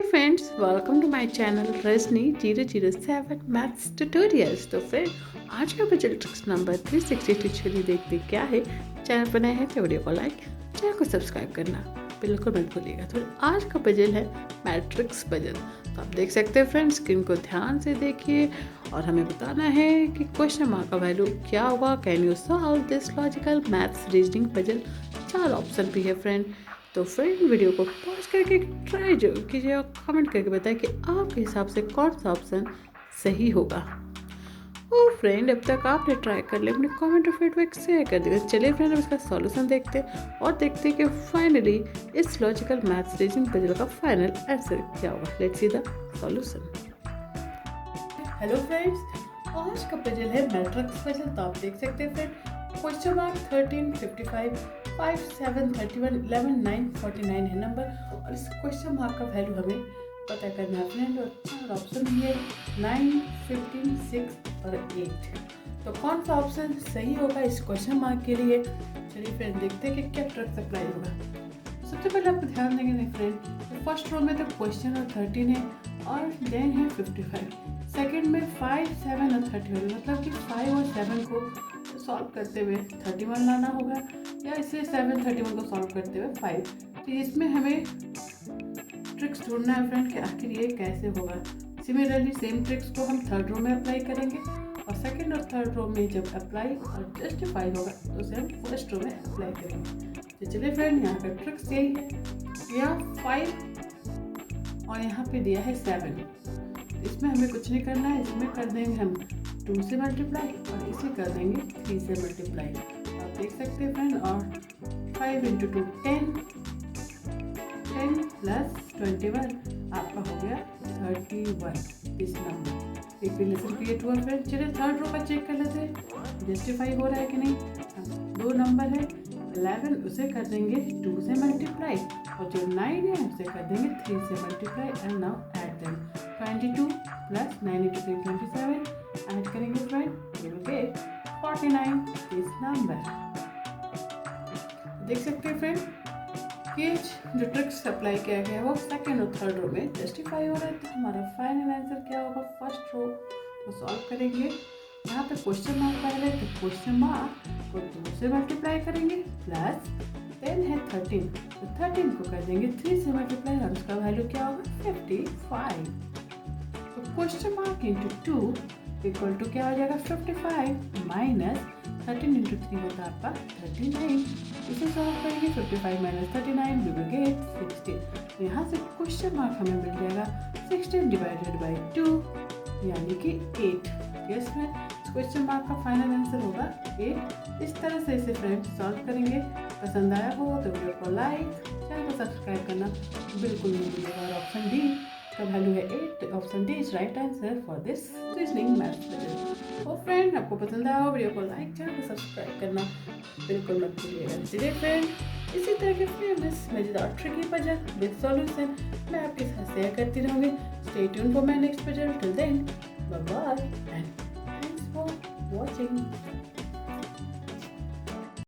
Friends, welcome to my channel Rajni 007 maths tutorials. तो friend, आज का पजल ट्रिक्स नंबर 362 चलिए देखते क्या है। चैनल पर नए हैं तो वीडियो को लाइक, चैनल को सब्सक्राइब करना बिल्कुल मत भूलिएगा। तो आज का पजल है मैट्रिक्स पजल। तो आप देख सकते हैं फ्रेंड्स, स्क्रीन को ध्यान से देखिए और हमें बताना है कि क्वेश्चन मार्क का वैल्यू क्या होगा। Can you solve this logical maths reasoning puzzle. 4 option भी है फ्रेंड। तो फ्रेंड, वीडियो को पॉज करके ट्राई जरूर कीजिए और कमेंट करके बताएं कि आपके हिसाब से कौन सा ऑप्शन सही होगा। और फ्रेंड, अब तक आपने ट्राई कर लिया, अपने कमेंट और फीडबैक शेयर कर दिया। चलिए फ्रेंड, अब इसका सॉल्यूशन देखते हैं और देखते हैं कि फाइनली इस लॉजिकल मैथ्स रीजनिंग पजल का फाइनल आंसर क्या होगा। Let's see the solution. Hello friends, आज का पजल है मैट्रिक्स पजल। तो आप देख सकते हैं फ्रेंड, क्वेश्चन मार्क 13, 55, 5, 7, 31, 11, 9, 49 है नंबर। और इस क्वेश्चन मार्क का वैल्यू हमें पता करना है फ्रेंड। और 4 ऑप्शन भी है, 9, 15, 6 और 8। तो कौन सा ऑप्शन सही होगा इस क्वेश्चन मार्क के लिए। चलिए फ्रेंड, देखते हैं कि क्या ट्रिक्स अप्लाई होगा। सबसे पहले आपको ध्यान देंगे नहीं फ्रेंड, फर्स्ट रो में तो क्वेश्चन और 13 है और देन है 55। सेकंड में 5, 7 और 31, मतलब कि 5 और 7 को सॉल्व करते हुए 31 लाना होगा, या इसे 7, 31 को सॉल्व करते हुए 5। तो इसमें हमें ट्रिक्स ढूंढना है फ्रेंड कि आखिर ये कैसे होगा। सिमिलरली सेम ट्रिक्स को हम थर्ड रो में अप्लाई करेंगे और सेकंड और थर्ड रो में जब अप्लाई और जस्टिफाई होगा तो उसे हम फर्स्ट रो में अप्लाई करेंगे। तो चलिए फ्रेंड, यहाँ का ट्रिक्स यही है। यहाँ 5 और यहाँ पे दिया है 7। इसमें हमें कुछ नहीं करना है, इसमें कर देंगे हम 2 से मल्टीप्लाई और इसे कर देंगे 3 से मल्टीप्लाई। आप देख सकते हैं फ्रेंड, और 5 × 2 10, 10 + 21 आपका हो गया 31 इस नंबर। एक रिलेशन क्रिएट हुआ फ्रेंड। चलिए थर्ड रो का चेक कर लेते हैं, जस्टिफाई हो रहा है कि नहीं। 2 नंबर है 11, उसे कर देंगे 2 से मल्टीप्लाई और जो 9 है उसे कर देंगे 3 से multiply. And now add them 22 + 9 × 3 27 add करेंगे फ्रेंड, वी विल गेट 49 इस नंबर। देख सकते हैं फ्रेंड कि जो ट्रिक्स अप्लाई किया गया है वो सेकंड और थर्ड रो में जस्टिफाई हो रहा है। तो हमारा फाइनल आंसर क्या होगा। फर्स्ट रो को सॉल्व करेंगे, यहाँ पे क्वेश्चन मार्क आ रहा है तो क्वेश्चन मार्क को 2 से मल्टीप्लाई करेंगे, प्लस 10 है 13 तो 13 को कर देंगे 3 से मल्टीप्लाई और उसका वैल्यू क्या होगा 55। तो क्वेश्चन मार्क × 2 इक्वल टू क्या हो जाएगा 55 माइनस 13 × 3 होता है आपका 39। इसे सॉल्व करेंगे 55 - 39 वी विल गेट 16। तो यहाँ से क्वेश्चन मार्क हमें मिल जाएगा 16 / 2 यानी कि 8। यस फ्रेंड, क्वेश्चन मार्क का फाइनल आंसर होगा 8। इस तरह से इसे फ्रेंड सॉल्व करेंगे। पसंद आया हो तो वीडियो को लाइक, चैनल को सब्सक्राइब करना बिल्कुल नहीं भूलिएगा। और ऑप्शन डी का वैल्यू है 8। Option D is right answer for this reasoning maths puzzle. और फ्रेंड, आपको पसंद आया हो वीडियो को लाइक, चैनल को सब्सक्राइब करना बिल्कुल मत भूलिएगा। चलिए फ्रेंड, इसी तरह के फेमस मजेदार ट्रिकी पजल विद सॉल्यूशन मैं आपके साथ शेयर करती रहूँगी। Stay tune for my next puzzle. Till then, bye bye and thanks for watching.